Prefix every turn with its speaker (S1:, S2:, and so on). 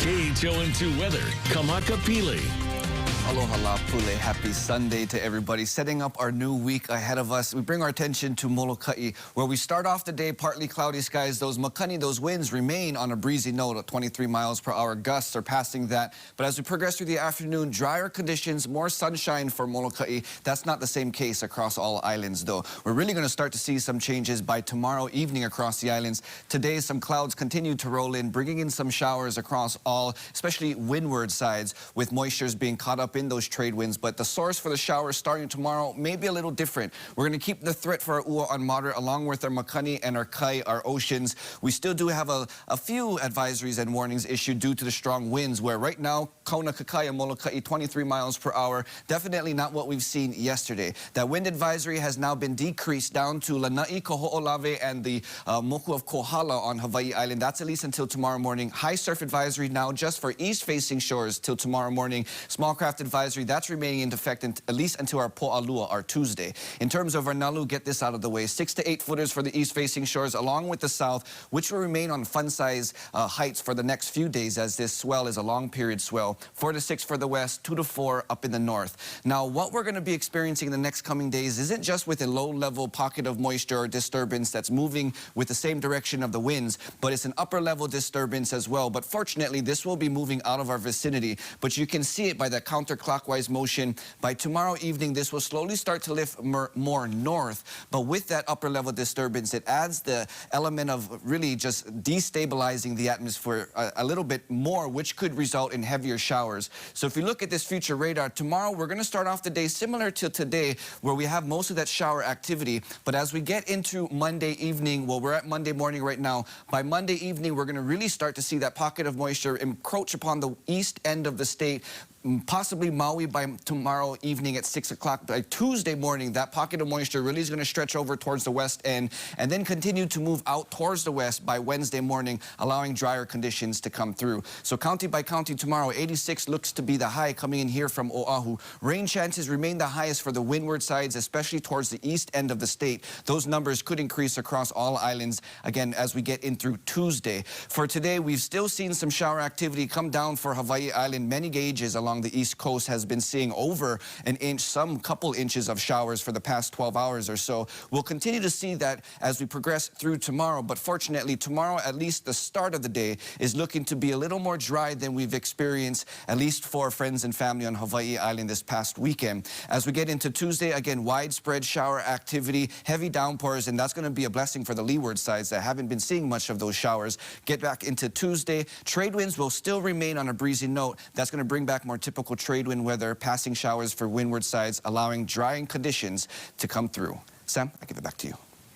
S1: KHON2 weather, Kamaka Pili.
S2: Aloha Pule. Happy Sunday to everybody. Setting up our new week ahead of us, we bring our attention to Molokai, where we start off the day partly cloudy skies. Those makani, those winds remain on a breezy note at 23 miles per hour. Gusts are passing that. But as we progress through the afternoon, drier conditions, more sunshine for Molokai. That's not the same case across all islands, though. We're really going to start to see some changes by tomorrow evening across the islands. Today, some clouds continue to roll in, bringing in some showers across all, especially windward sides, with moistures being caught up in those trade winds. But the source for the showers starting tomorrow may be a little different. We're going to keep the threat for our ua on moderate along with our makani and our kai, our oceans. We still do have a few advisories and warnings issued due to the strong winds, where right now Kona, Kakai, and Molokai 23 miles per hour. Definitely not what we've seen yesterday. That wind advisory has now been decreased down to Lanai, Kaho'olawe, and the Moku of Kohala on Hawaii Island. That's at least until tomorrow morning. High surf advisory now just for east-facing shores till tomorrow morning. Small craft advisory, that's remaining in effect at least until our Po'alua, our Tuesday. In terms of our Nalu, get this out of the way. 6 to 8 footers for the east-facing shores along with the south, which will remain on fun-size heights for the next few days as this swell is a long-period swell. 4 to 6 for the west, 2 to 4 up in the north. Now, what we're going to be experiencing in the next coming days isn't just with a low-level pocket of moisture or disturbance that's moving with the same direction of the winds, but it's an upper-level disturbance as well. But fortunately, this will be moving out of our vicinity. But you can see it by that counterclockwise motion. By tomorrow evening, this will slowly start to lift more north. But with that upper-level disturbance, it adds the element of really just destabilizing the atmosphere a little bit more, which could result in heavier showers. So if you look at this future radar, tomorrow we're going to start off the day similar to today, where we have most of that shower activity. But as we get into Monday evening, well, we're at Monday morning right now. By Monday evening, we're going to really start to see that pocket of moisture encroach upon the east end of the state, possibly Maui by tomorrow evening at 6 o'clock. By Tuesday morning, that pocket of moisture really is going to stretch over towards the west end and then continue to move out towards the west by Wednesday morning, allowing drier conditions to come through. So county by county tomorrow, 86 looks to be the high coming in here from Oahu. Rain chances remain the highest for the windward sides, especially towards the east end of the state. Those numbers could increase across all islands, again, as we get in through Tuesday. For today, we've still seen some shower activity come down for Hawaii Island. Many gauges along the east coast has been seeing over an inch, some couple inches of showers for the past 12 hours or so. We'll continue to see that as we progress through tomorrow, but fortunately tomorrow, at least the start of the day, is looking to be a little more dry than we've experienced, at least for friends and family on Hawaii Island this past weekend. As we get into Tuesday, again, widespread shower activity, heavy downpours, and that's going to be a blessing for the leeward sides that haven't been seeing much of those showers. Get back into Tuesday. Trade winds will still remain on a breezy note. That's going to bring back more typical trade wind weather, passing showers for windward sides, allowing drying conditions to come through. Sam, I give it back to you.